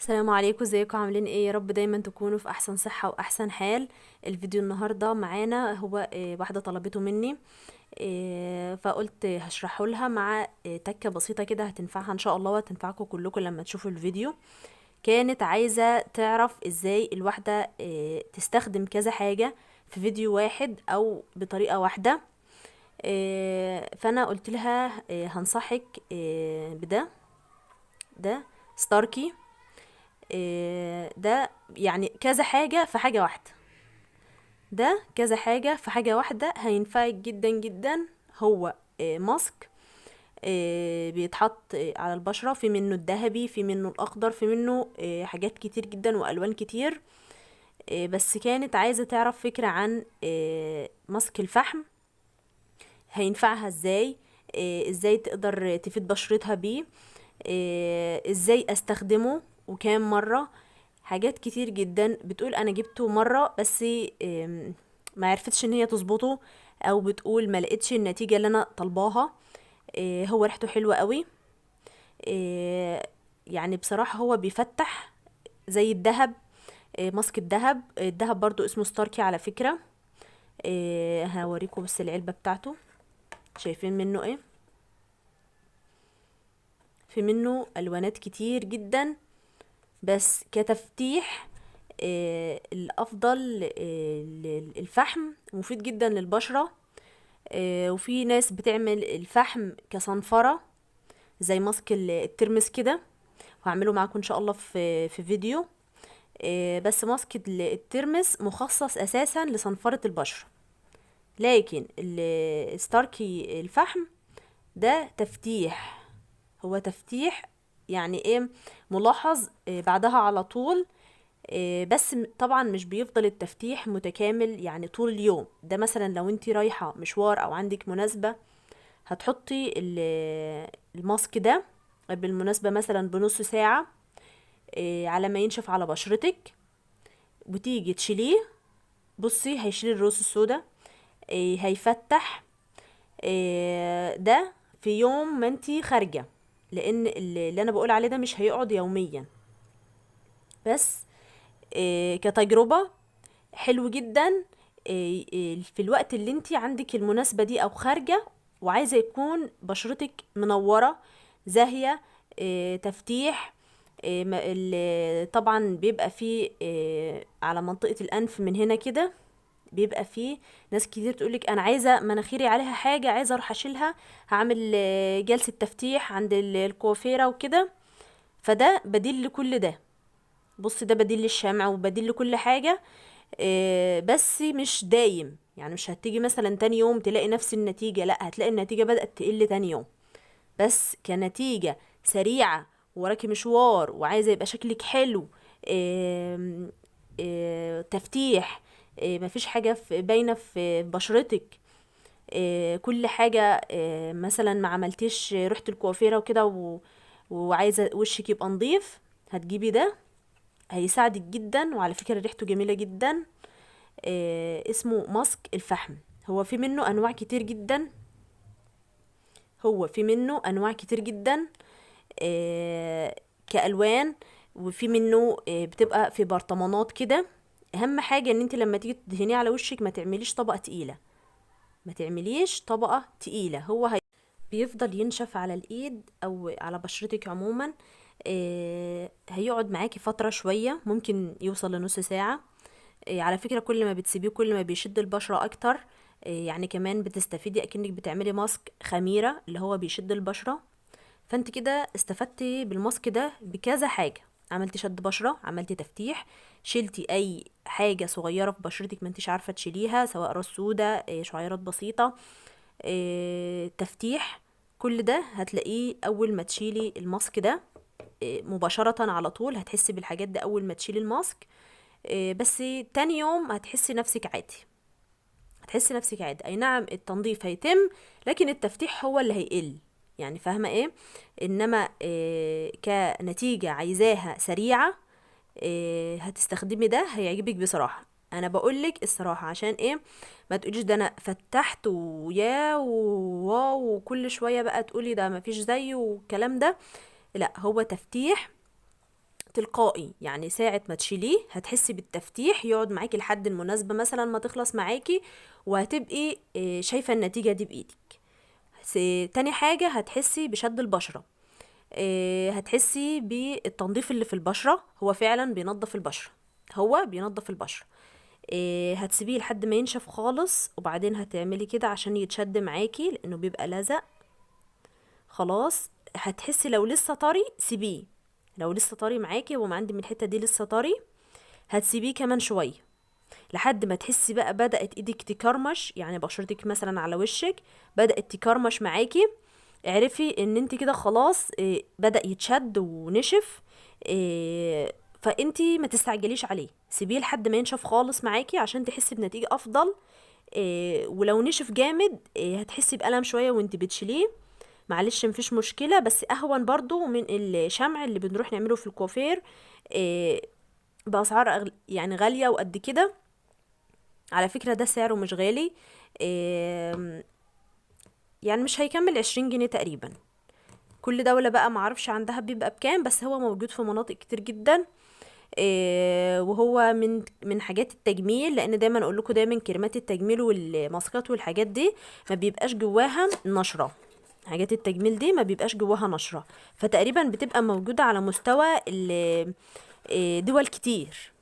السلام عليكم، ازيكم؟ عاملين ايه؟ يا رب دايما تكونوا في احسن صحة واحسن حال. الفيديو النهاردة معانا هو واحدة طلبته مني. فقلت هشرحه لها مع تكة بسيطة كده هتنفعها ان شاء الله وهتنفعكم كلكم لما تشوفوا الفيديو. كانت عايزة تعرف ازاي الواحدة تستخدم كذا حاجة في فيديو واحد او بطريقة واحدة. فانا قلت لها هنصحك ده ستاركي. ده يعني كذا حاجة في حاجة واحدة. ده كذا حاجة في حاجة واحدة هينفعك جدا جدا. هو ماسك بيتحط على البشرة، في منه الذهبي، في منه الأخضر، في منه حاجات كتير جدا وألوان كتير. بس كانت عايزة تعرف فكرة عن ماسك الفحم، هينفعها ازاي، ازاي تقدر تفيد بشرتها بيه، ازاي استخدمه وكام مرة. حاجات كتير جدا. بتقول انا جبته مرة بس ما عرفتش ان هي تظبطه، او بتقول ما لقيتش النتيجة اللي انا طلباها. هو ريحته حلوة قوي. آه، يعني بصراحة هو بيفتح زي الذهب. ماسك الذهب برضو اسمه ستاركي على فكرة. هوريكم بس العلبة بتاعته. شايفين منه ايه؟ في منه الوانات كتير جدا، بس كتفتيح الافضل الفحم مفيد جدا للبشرة. وفي ناس بتعمل الفحم كصنفرة زي ماسك الترمس كده، وهعمله معاكم ان شاء الله في فيديو. بس ماسك الترمس مخصص اساسا لصنفرة البشرة، لكن الستاركي الفحم ده تفتيح. هو تفتيح يعني ايه؟ ملاحظ بعدها على طول. بس طبعا مش بيفضل التفتيح متكامل يعني طول اليوم. ده مثلا لو انتي رايحة مشوار او عندك مناسبة هتحطي الماسك ده بالمناسبة مثلا بنص ساعة على ما ينشف على بشرتك، وتيجي تشيليه. بصي هيشيل الروس السوداء، هيفتح. ده في يوم ما انتي خارجة، لان اللي انا بقول عليه ده مش هيقعد يوميا. بس كتجربة حلو جدا. في الوقت اللي انتي عندك المناسبة دي او خارجة وعايزة يكون بشرتك منورة زاهية، تفتيح. طبعا بيبقى فيه على منطقة الأنف من هنا كده، بيبقى فيه ناس كتير تقولك انا عايزة مناخيري عليها حاجة، عايزة اروح اشيلها، هعمل جلسة تفتيح عند الكوافيرة وكده. فده بديل لكل ده. بص ده بديل للشمع وبديل لكل حاجة. بس مش دايم، يعني مش هتيجي مثلا تاني يوم تلاقي نفس النتيجة، لا هتلاقي النتيجة بدأت تقل تاني يوم. بس كنتيجة سريعة وراكي مشوار وعايزة يبقى شكلك حلو، آم، تفتيح، مفيش حاجة باينة في بشرتك، كل حاجة مثلا ما عملتيش رحت الكوافيرة وكده وعايزة وشك يبقى نظيف، هتجيبي ده. هيساعدك جدا، وعلى فكرة ريحته جميلة جدا. اسمه ماسك الفحم. هو في منه انواع كتير جدا. هو في منه انواع كتير جدا كالوان. وفي منه بتبقى في برطمانات كده. اهم حاجة ان انت لما تيجي تدهنيه على وشك ما تعمليش طبقة تقيلة. ما تعمليش طبقة تقيلة. بيفضل ينشف على الايد او على بشرتك عموما. هيقعد معاكي فترة شوية، ممكن يوصل لنص ساعة. على فكرة كل ما بتسيبيه كل ما بيشد البشرة اكتر. يعني كمان بتستفيدي اكنك بتعملي ماسك خميرة اللي هو بيشد البشرة. فانت كده استفدتي بالماسك ده بكذا حاجة. عملتي شد بشرة، عملتي تفتيح، شلتي اي حاجة صغيرة في بشرتك ما انتش عارفة تشيليها، سواء راس سودا، شعيرات بسيطة، تفتيح. كل ده هتلاقيه اول ما تشيلي الماسك ده. مباشرة على طول هتحسي بالحاجات ده اول ما تشيلي الماسك. بس تاني يوم هتحسي نفسك عادي. هتحسي نفسك عادي، اي نعم التنظيف هيتم لكن التفتيح هو اللي هيقل. يعني فاهمة ايه؟ انما كنتيجة عايزاها سريعة، هتستخدمي ده هيعجبك بصراحة. انا بقولك الصراحة عشان ايه؟ ما تقوليش ده انا فتحت ويا وواو وكل شوية بقى تقولي ده مفيش زيه والكلام ده. لا هو تفتيح تلقائي، يعني ساعة ما تشيليه هتحسي بالتفتيح، يقعد معاكي لحد المناسبة مثلا ما تخلص معاكي، وهتبقي شايفة النتيجة دي بإيدك. تاني حاجة هتحسي بشد البشرة، هتحسي بالتنظيف اللي في البشرة، هو فعلا بينظف البشرة، هو بينظف البشرة. هتسيبيه لحد ما ينشف خالص، وبعدين هتعملي كده عشان يتشد معاكي لانه بيبقى لزق. خلاص هتحسي لو لسه طري سيبيه، لو لسه طري معاكي وما عندي من الحتة دي لسه طري، هتسيبيه كمان شوية لحد ما تحسي بقى بدأت ايدك تكرمش، يعني بشرتك مثلا على وشك بدأت تكرمش معاكي، اعرفي ان انت كده خلاص بدأ يتشد ونشف. فانتي ما تستعجليش عليه، سيبيه لحد ما ينشف خالص معاكي عشان تحسي بنتيجة افضل. ولو نشف جامد هتحسي بألم شوية وانت بتشيليه، معلش مفيش مشكلة، بس اهون برضو من الشمع اللي بنروح نعمله في الكوافير بأسعار يعني غالية وقد كده. على فكرة ده سعره مش غالي، يعني مش هيكمل 20 جنيه تقريبا. كل دولة بقى معرفش عندها بيبقى بكام، بس هو موجود في مناطق كتير جدا. وهو من حاجات التجميل، لان دايما اقول لكم دايما كريمات التجميل والماسكات والحاجات دي ما بيبقاش جواها نشرة، حاجات التجميل دي ما بيبقاش جواها نشرة، فتقريبا بتبقى موجودة على مستوى دول كتير،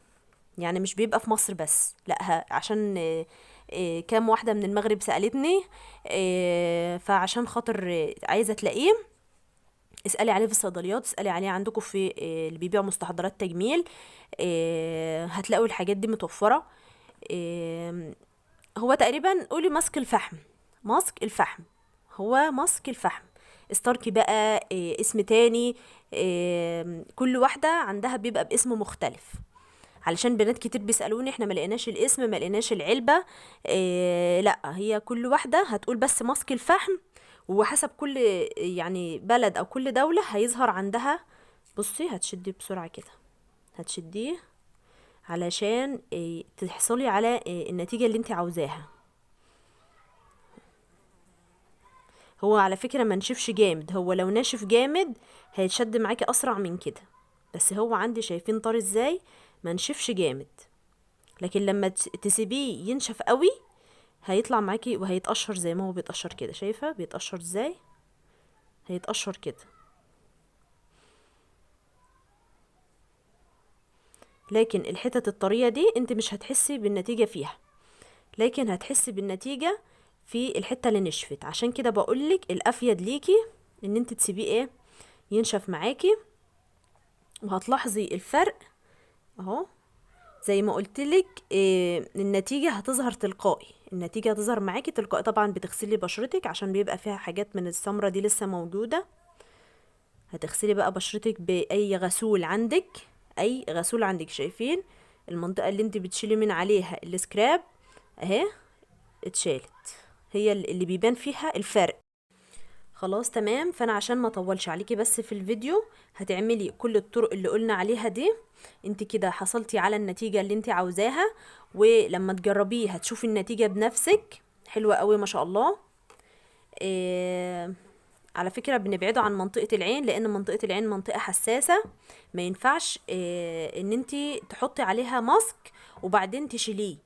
يعني مش بيبقى في مصر بس، لا عشان كام واحدة من المغرب سألتني، فعشان خاطر عايزة تلاقيه اسألي عليه في الصيدليات، اسألي عليه عندكم في اللي بيبيعوا مستحضرات تجميل، هتلاقوا الحاجات دي متوفرة. هو تقريبا قولي ماسك الفحم، ماسك الفحم، هو ماسك الفحم. استاركي بقى اسم تاني، كل واحدة عندها بيبقى باسم مختلف، علشان بنات كتير بيسألوني احنا ما لقيناش الاسم، ما لقيناش العلبة. لا هي كل واحدة هتقول بس ماسك الفحم، وحسب كل يعني بلد او كل دولة هيظهر عندها. بصي هتشدي بسرعة كده، هتشديه علشان تحصلي على النتيجة اللي انت عاوزاها. هو على فكرة ما نشفش جامد، هو لو ناشف جامد هيتشد معاكي اسرع من كده، بس هو عندي شايفين طار ازاي، ما نشفش جامد. لكن لما تسيبيه ينشف قوي هيطلع معاكي وهيتقشر زي ما هو بيتقشر كده، شايفة بيتقشر ازاي، هيتقشر كده. لكن الحتت الطرية دي انت مش هتحسي بالنتيجة فيها، لكن هتحسي بالنتيجة في الحتة اللي نشفت. عشان كده بقولك الافيد ليكي ان انت تسيبيه ينشف معاكي، وهتلاحظي الفرق اهو. زي ما قلتلك النتيجة هتظهر تلقائي، النتيجة هتظهر معاكي تلقائي. طبعا بتغسلي بشرتك عشان بيبقى فيها حاجات من السمرة دي لسه موجودة، هتغسلي بقى بشرتك بأي غسول عندك، أي غسول عندك. شايفين المنطقة اللي انت بتشيلي من عليها السكراب اهي اتشالت، هي اللي بيبان فيها الفرق. خلاص تمام. فانا عشان ما اطولش عليكي بس في الفيديو، هتعملي كل الطرق اللي قلنا عليها دي، انت كده حصلتي على النتيجة اللي انت عاوزاها، ولما تجربيه هتشوفي النتيجة بنفسك حلوة قوي ما شاء الله. على فكرة بنبعده عن منطقة العين، لان منطقة العين منطقة حساسة، ما ينفعش ان انت تحطي عليها ماسك وبعدين تشيليه.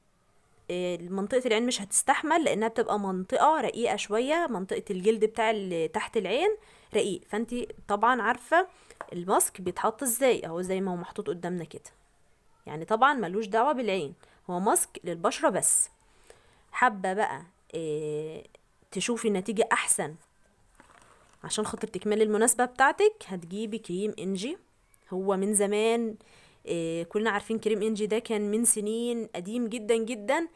منطقة العين مش هتستحمل، لانها بتبقى منطقة رقيقة شوية، منطقة الجلد بتاع تحت العين رقيق، فانت طبعا عارفة الماسك بيتحط ازاي، اهو زي ما هو محطوط قدامنا كده، يعني طبعا ملوش دعوة بالعين، هو ماسك للبشرة بس. حابة بقى تشوفي نتيجة احسن عشان خاطر تكملي المناسبة بتاعتك، هتجيبي كريم انجي. هو من زمان كلنا عارفين كريم انجي ده، كان من سنين قديم جدا جدا،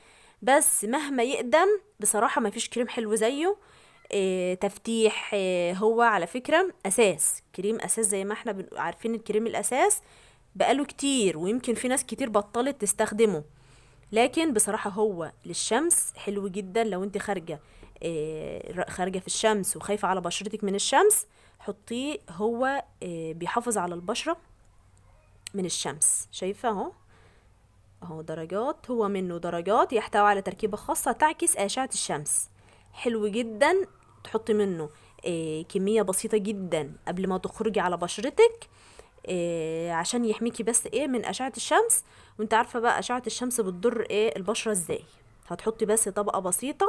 بس مهما يقدم بصراحة ما فيش كريم حلو زيه. تفتيح، هو على فكرة اساس، كريم اساس زي ما احنا عارفين الكريم الاساس بقاله كتير، ويمكن في ناس كتير بطلت تستخدمه، لكن بصراحة هو للشمس حلو جدا. لو انت خارجة في الشمس وخايفة على بشرتك من الشمس، حطيه، هو بيحافظ على البشرة من الشمس. شايفة اهو، اهو درجات، هو منه درجات، يحتوي على تركيبة خاصة تعكس أشعة الشمس، حلو جدا. تحطي منه كمية بسيطة جدا قبل ما تخرجي على بشرتك، عشان يحميكي بس من اشعة الشمس. وانت عارفة بقى اشعة الشمس بتضر البشرة ازاي. هتحطي بس طبقة بسيطة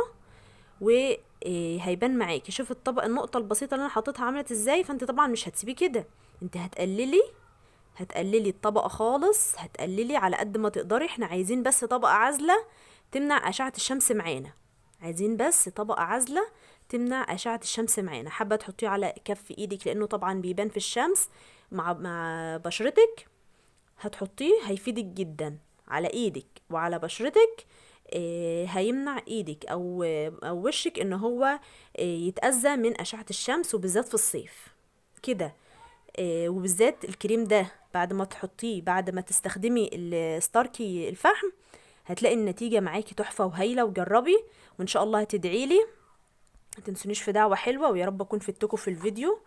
وهيبان معاكي. شوف النقطة البسيطة اللي انا حطيتها عملت ازاي. فانت طبعا مش هتسيبيه كده، انت هتقللي الطبقة خالص، هتقللي على قد ما تقدري. احنا عايزين بس طبقة عازلة تمنع أشعة الشمس معانا، عايزين بس طبقة عازلة تمنع أشعة الشمس معانا. حابة تحطيه على كف ايدك لأنه طبعا بيبان في الشمس مع بشرتك، هتحطيه هيفيدك جدا على ايدك وعلى بشرتك. هيمنع ايدك او وشك ان هو يتأذى من أشعة الشمس، وبالذات في الصيف كده. وبالذات الكريم ده بعد ما تحطيه، بعد ما تستخدمي الستاركي الفحم، هتلاقي النتيجة معاكي تحفة وهايلة. وجربي وان شاء الله هتدعيلي. ما تنسونيش في دعوة حلوة، ويا رب اكون فدتكم في الفيديو.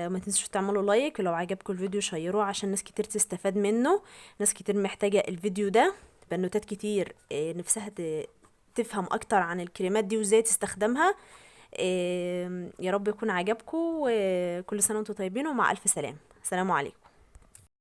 ما تنسوش تعملوا لايك، ولو عجبكم الفيديو شيروه عشان ناس كتير تستفاد منه. ناس كتير محتاجة الفيديو ده، بنوتات كتير نفسها تفهم اكتر عن الكريمات دي وازاي تستخدمها. يا رب يكون عجبكم، وكل سنة وانتم طيبين ومع الف سلامة. السلام عليكم.